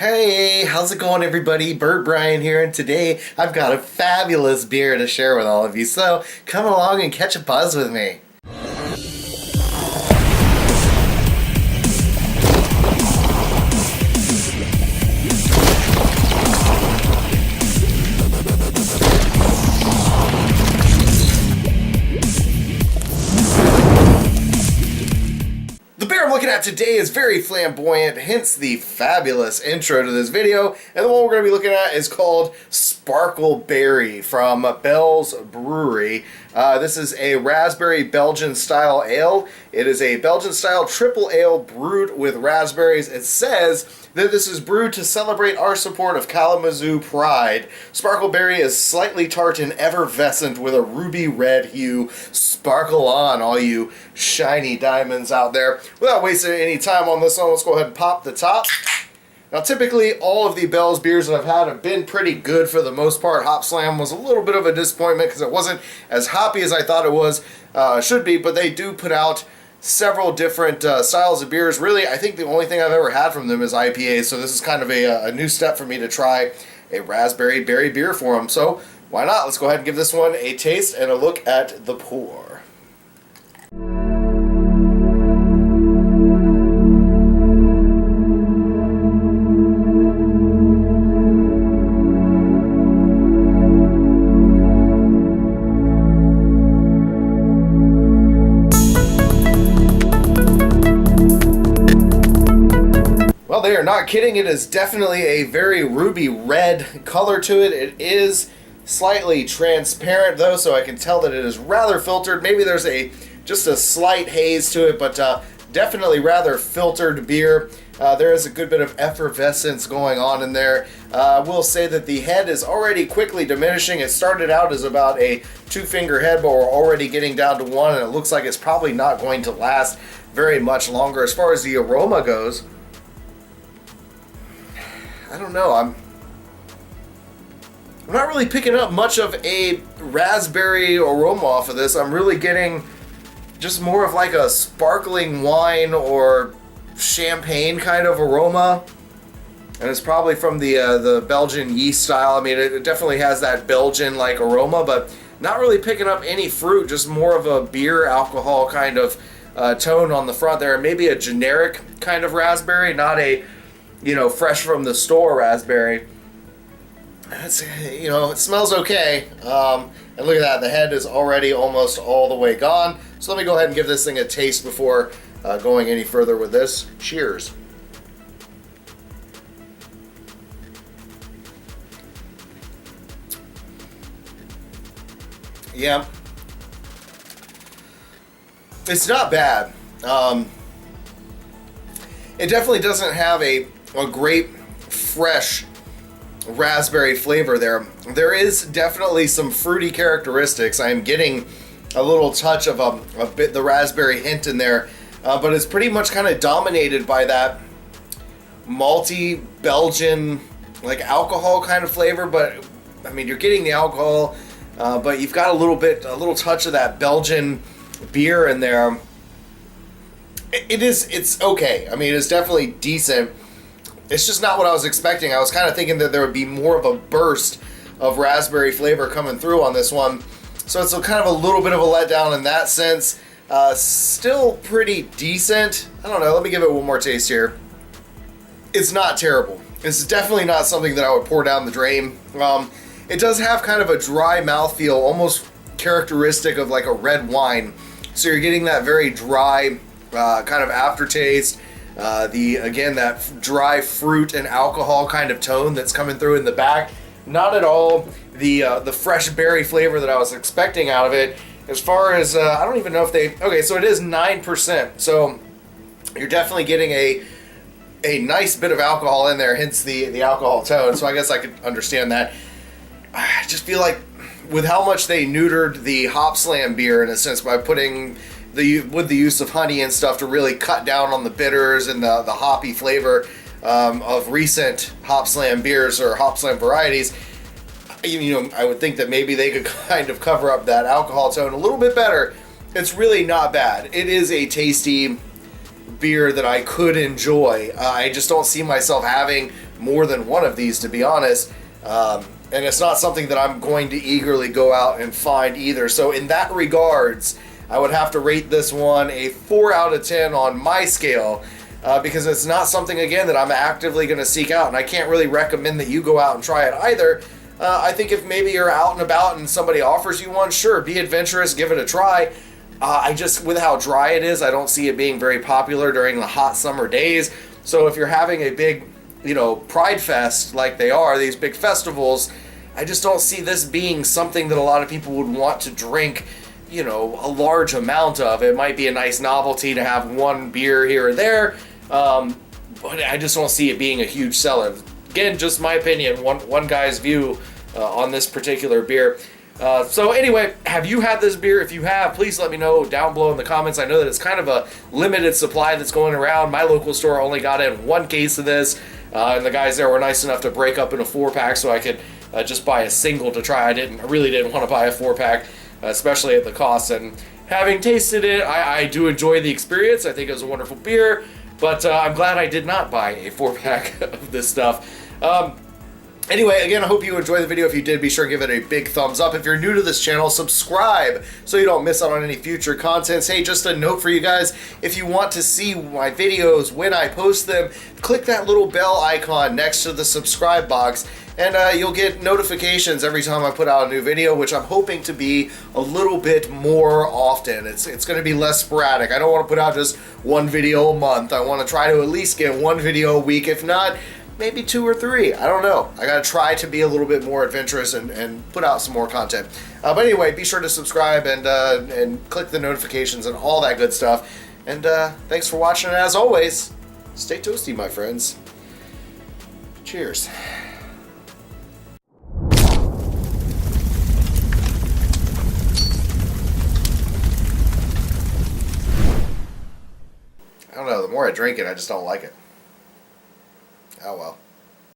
Hey, how's it going everybody? BurntBrian here, and today I've got a fabulous beer to share with all of you, so come along and catch a buzz with me. The beer I'm looking at today is very flamboyant, hence the fabulous intro to this video. And the one we're going to be looking at is called Sparkle Berry from Bell's Brewery. This is a raspberry Belgian style ale. It is a Belgian style triple ale brewed with raspberries. It says that this is brewed to celebrate our support of Kalamazoo pride. Sparkle Berry is slightly tart and effervescent with a ruby red hue. Sparkle on, all you shiny diamonds out there. Without wasting any time on this one, let's go ahead and pop the top. Now, typically, all of the Bell's beers that I've had have been pretty good for the most part. Hop Slam was a little bit of a disappointment because it wasn't as hoppy as I thought it should be, but they do put out several different styles of beers. Really, I think the only thing I've ever had from them is IPAs, so this is kind of a new step for me to try a raspberry berry beer for them. So why not? Let's go ahead and give this one a taste and a look at the pour. Well, they are not kidding. It is definitely a very ruby red color to it. It is slightly transparent though, so I can tell that it is rather filtered. Maybe there's just a slight haze to it, but definitely rather filtered beer. There is a good bit of effervescence going on in there. I will say that the head is already quickly diminishing. It started out as about a two-finger head, but we're already getting down to one, and it looks like it's probably not going to last very much longer. As far as the aroma goes, I don't know, I'm not really picking up much of a raspberry aroma off of this. I'm really getting just more of like a sparkling wine or champagne kind of aroma. And it's probably from the Belgian yeast style. I mean, it definitely has that Belgian-like aroma, but not really picking up any fruit, just more of a beer alcohol kind of tone on the front there. Maybe a generic kind of raspberry, not a fresh from the store raspberry. It's, it smells okay. And look at that, the head is already almost all the way gone. So let me go ahead and give this thing a taste before going any further with this. Cheers. Yeah. It's not bad. It definitely doesn't have a great fresh raspberry flavor there. There is definitely some fruity characteristics. I am getting a little touch of the raspberry hint in there, but it's pretty much kind of dominated by that malty Belgian like alcohol kind of flavor. But I mean, you're getting the alcohol, but you've got a little touch of that Belgian beer in there. It's okay. I mean, it's definitely decent. It's just not what I was expecting. I was kind of thinking that there would be more of a burst of raspberry flavor coming through on this one. So it's kind of a little bit of a letdown in that sense. Still pretty decent. I don't know. Let me give it one more taste here. It's not terrible. It's definitely not something that I would pour down the drain. It does have kind of a dry mouthfeel, almost characteristic of like a red wine. So you're getting that very dry kind of aftertaste. That dry fruit and alcohol kind of tone that's coming through in the back. Not at all the fresh berry flavor that I was expecting out of it. As far as, I don't even know if okay, so it is 9%. So you're definitely getting a nice bit of alcohol in there, hence the alcohol tone. So I guess I could understand that. I just feel like with how much they neutered the Hop Slam beer in a sense by putting with the use of honey and stuff to really cut down on the bitters and the hoppy flavor of recent Hop Slam beers or Hop Slam varieties. I would think that maybe they could kind of cover up that alcohol tone a little bit better. It's really not bad. It is a tasty beer that I could enjoy. I just don't see myself having more than one of these, to be honest. And it's not something that I'm going to eagerly go out and find either. So in that regards, I would have to rate this one a 4 out of 10 on my scale, because it's not something, again, that I'm actively going to seek out, and I can't really recommend that you go out and try it either. I think if maybe you're out and about and somebody offers you one, sure, be adventurous, give it a try. I just, with how dry it is, I don't see it being very popular during the hot summer days. So if you're having a big, Pride Fest like they are, these big festivals, I just don't see this being something that a lot of people would want to drink, a large amount of. It might be a nice novelty to have one beer here or there, but I just don't see it being a huge seller. Again, just my opinion, one guy's view on this particular beer. So anyway, have you had this beer? If you have, please let me know down below in the comments. I know that it's kind of a limited supply that's going around. My local store only got in 1 case of this, and the guys there were nice enough to break up in a 4-pack so I could just buy a single to try. I really didn't want to buy a 4-pack, especially at the cost. And having tasted it, I do enjoy the experience. I think it was a wonderful beer, but I'm glad I did not buy a 4-pack of this stuff. Anyway, again, I hope you enjoyed the video. If you did, be sure to give it a big thumbs up. If you're new to this channel, subscribe so you don't miss out on any future contents. Hey, just a note for you guys, if you want to see my videos when I post them, click that little bell icon next to the subscribe box, and you'll get notifications every time I put out a new video, which I'm hoping to be a little bit more often. It's going to be less sporadic. I don't want to put out just 1 video a month. I want to try to at least get 1 video a week, if not, maybe 2 or 3. I don't know. I gotta try to be a little bit more adventurous and put out some more content. But anyway, be sure to subscribe and click the notifications and all that good stuff. And thanks for watching. And as always, stay toasty, my friends. Cheers. I don't know. The more I drink it, I just don't like it. Oh well.